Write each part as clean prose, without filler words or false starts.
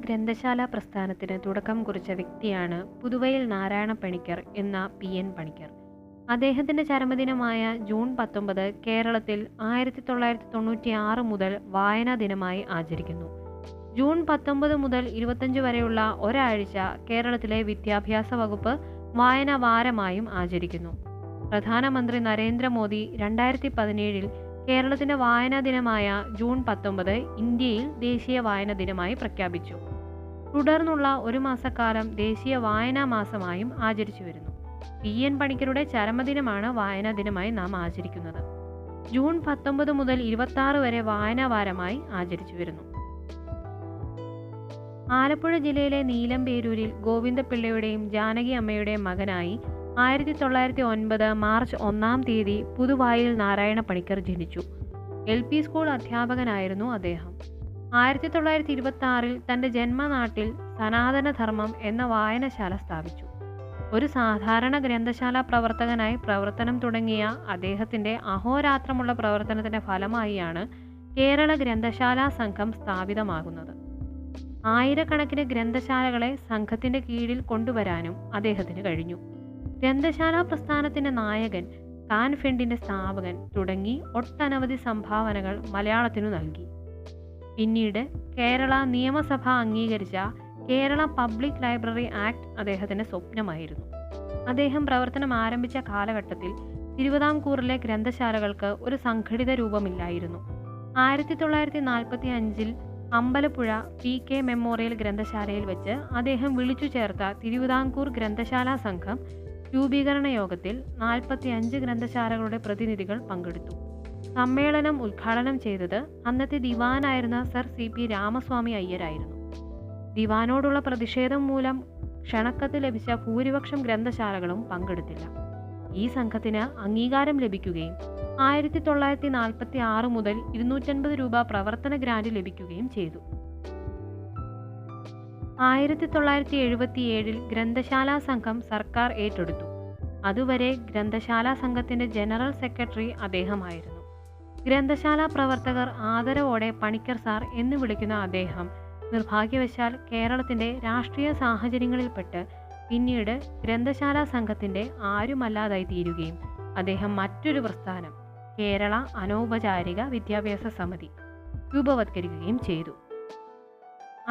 ഗ്രന്ഥശാല പ്രസ്ഥാനത്തിന് തുടക്കം കുറിച്ച വ്യക്തിയാണ് പുതുവയിൽ നാരായണ പണിക്കർ എന്ന PN പണിക്കർ. അദ്ദേഹത്തിൻ്റെ ചരമദിനമായ ജൂൺ 19 കേരളത്തിൽ 1996 മുതൽ വായനാ ദിനമായി ആചരിക്കുന്നു. ജൂൺ 19 മുതൽ 25 വരെയുള്ള ഒരാഴ്ച കേരളത്തിലെ വിദ്യാഭ്യാസ വകുപ്പ് വായനാ വാരമായും ആചരിക്കുന്നു. പ്രധാനമന്ത്രി നരേന്ദ്രമോദി 2017 കേരളത്തിൻ്റെ വായനാ ദിനമായ ജൂൺ 19 ഇന്ത്യയിൽ ദേശീയ വായനാ ദിനമായി പ്രഖ്യാപിച്ചു. തുടർന്നുള്ള ഒരു മാസക്കാലം ദേശീയ വായനാ മാസമായും ആചരിച്ചു വരുന്നു. PN പണിക്കരുടെ ചരമദിനമാണ് വായനാ ദിനമായി നാം ആചരിക്കുന്നത്. ജൂൺ 19 മുതൽ 26 വരെ വായനാ വാരമായി ആചരിച്ചു വരുന്നു. ആലപ്പുഴ ജില്ലയിലെ നീലംപേരൂരിൽ ഗോവിന്ദപിള്ളയുടെയും ജാനകി അമ്മയുടെയും മകനായി 1909 മാർച്ച് 1 പുതുവായിൽ നാരായണ പണിക്കർ ജനിച്ചു. LP സ്കൂൾ അധ്യാപകനായിരുന്നു അദ്ദേഹം. 1926 തൻ്റെ ജന്മനാട്ടിൽ സനാതനധർമ്മം എന്ന വായനശാല സ്ഥാപിച്ചു. ഒരു സാധാരണ ഗ്രന്ഥശാല പ്രവർത്തകനായി പ്രവർത്തനം തുടങ്ങിയ അദ്ദേഹത്തിൻ്റെ അഹോരാത്രമുള്ള പ്രവർത്തനത്തിൻ്റെ ഫലമായാണ് കേരള ഗ്രന്ഥശാലാ സംഘം സ്ഥാപിതമാകുന്നത്. ആയിരക്കണക്കിന് ഗ്രന്ഥശാലകളെ സംഘത്തിൻ്റെ കീഴിൽ കൊണ്ടുവരാനും അദ്ദേഹത്തിന് കഴിഞ്ഞു. ഗ്രന്ഥശാലാ പ്രസ്ഥാനത്തിൻ്റെ നായകൻ, കാൻഫെഡിൻ്റെ സ്ഥാപകൻ തുടങ്ങി ഒട്ടനവധി സംഭാവനകൾ മലയാളത്തിനു നൽകി. പിന്നീട് കേരള നിയമസഭ അംഗീകരിച്ച കേരള പബ്ലിക് ലൈബ്രറി ആക്ട് അദ്ദേഹത്തിൻ്റെ സ്വപ്നമായിരുന്നു. അദ്ദേഹം പ്രവർത്തനം ആരംഭിച്ച കാലഘട്ടത്തിൽ തിരുവിതാംകൂറിലെ ഗ്രന്ഥശാലകൾക്ക് ഒരു സംഘടിത രൂപമില്ലായിരുന്നു. 1945 അമ്പലപ്പുഴ PK മെമ്മോറിയൽ ഗ്രന്ഥശാലയിൽ വെച്ച് അദ്ദേഹം വിളിച്ചു ചേർത്ത തിരുവിതാംകൂർ ഗ്രന്ഥശാലാ സംഘം രൂപീകരണ യോഗത്തിൽ 45 ഗ്രന്ഥശാലകളുടെ പ്രതിനിധികൾ പങ്കെടുത്തു. സമ്മേളനം ഉദ്ഘാടനം ചെയ്തത് അന്നത്തെ ദിവാനായിരുന്ന സർ CP രാമസ്വാമി അയ്യരായിരുന്നു. ദിവാനോടുള്ള പ്രതിഷേധം മൂലം ക്ഷണക്കത്ത് ലഭിച്ച ഭൂരിപക്ഷം ഗ്രന്ഥശാലകളും പങ്കെടുത്തില്ല. ഈ സംഘത്തിന് അംഗീകാരം ലഭിക്കുകയും 1946 മുതൽ 250 രൂപ പ്രവർത്തന ഗ്രാന്റ് ലഭിക്കുകയും ചെയ്തു. 1977 ഗ്രന്ഥശാലാ സംഘം സർക്കാർ ഏറ്റെടുത്തു. അതുവരെ ഗ്രന്ഥശാലാ സംഘത്തിൻ്റെ ജനറൽ സെക്രട്ടറി അദ്ദേഹമായിരുന്നു. ഗ്രന്ഥശാലാ പ്രവർത്തകർ ആദരവോടെ പണിക്കർ സാർ എന്ന് വിളിക്കുന്ന അദ്ദേഹം നിർഭാഗ്യവശാൽ കേരളത്തിൻ്റെ രാഷ്ട്രീയ സാഹചര്യങ്ങളിൽപ്പെട്ട് പിന്നീട് ഗ്രന്ഥശാലാ സംഘത്തിൻ്റെ ആരുമല്ലാതായി തീരുകയും അദ്ദേഹം മറ്റൊരു പ്രസ്ഥാനം, കേരള അനൗപചാരിക വിദ്യാഭ്യാസ സമിതി രൂപവത്കരിക്കുകയും ചെയ്തു.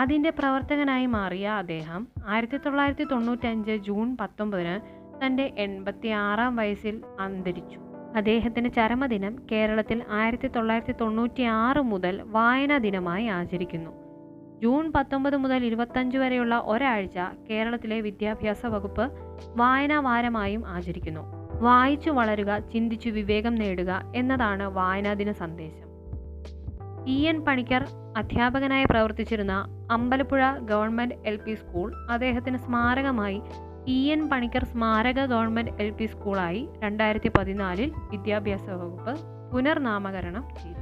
അതിൻ്റെ പ്രവർത്തകനായി മാറിയ അദ്ദേഹം 1995 ജൂൺ 19 തൻ്റെ 86 വയസ്സിൽ അന്തരിച്ചു. അദ്ദേഹത്തിൻ്റെ ചരമദിനം കേരളത്തിൽ 1996 മുതൽ വായനാ ദിനമായി ആചരിക്കുന്നു. ജൂൺ 19 മുതൽ 25 വരെയുള്ള ഒരാഴ്ച കേരളത്തിലെ വിദ്യാഭ്യാസ വകുപ്പ് വായനാ വാരമായും ആചരിക്കുന്നു. വായിച്ചു വളരുക, ചിന്തിച്ചു വിവേകം നേടുക എന്നതാണ് വായനാദിന സന്ദേശം. PN പണിക്കർ അധ്യാപകനായി പ്രവർത്തിച്ചിരുന്ന അമ്പലപ്പുഴ ഗവൺമെൻറ് LP സ്കൂൾ അദ്ദേഹത്തിന് സ്മാരകമായി PN പണിക്കർ സ്മാരക ഗവൺമെൻറ് LP സ്കൂളായി 2014 വിദ്യാഭ്യാസ വകുപ്പ് പുനർനാമകരണം ചെയ്തു.